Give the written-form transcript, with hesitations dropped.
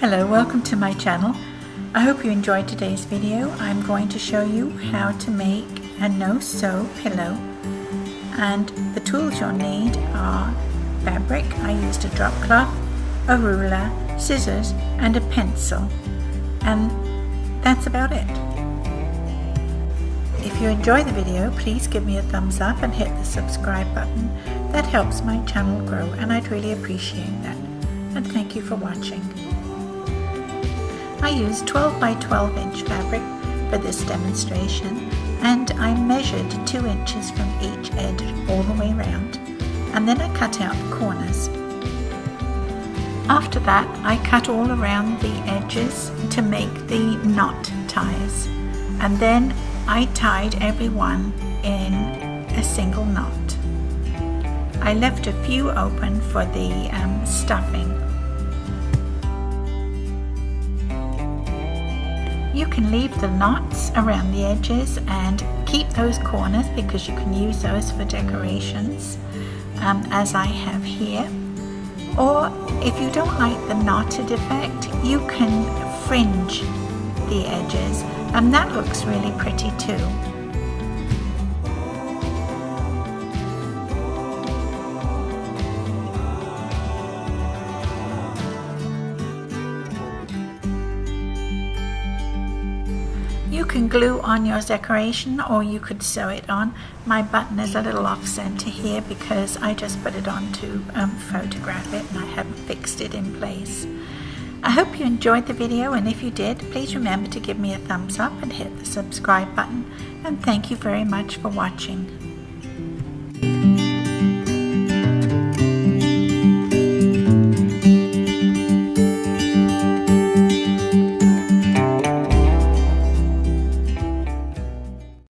Hello, welcome to my channel. I hope you enjoyed today's video. I'm going to show you how to make a no-sew pillow, and the tools you'll need are fabric. I used a drop cloth, a ruler, scissors and a pencil, and that's about it. If you enjoy the video, please give me a thumbs up and hit the subscribe button. That helps my channel grow and I'd really appreciate that. And thank you for watching. I used 12 by 12 inch fabric for this demonstration, and I measured 2 inches from each edge all the way around, and then I cut out the corners. After that, I cut all around the edges to make the knot ties, and then I tied every one in a single knot. I left a few open for the stuffing. You can leave the knots around the edges and keep those corners because you can use those for decorations, as I have here. Or if you don't like the knotted effect, you can fringe the edges, and that looks really pretty too. You can glue on your decoration, or you could sew it on. My button is a little off center here because I just put it on to photograph it and I haven't fixed it in place. I hope you enjoyed the video, and if you did, please remember to give me a thumbs up and hit the subscribe button, and thank you very much for watching.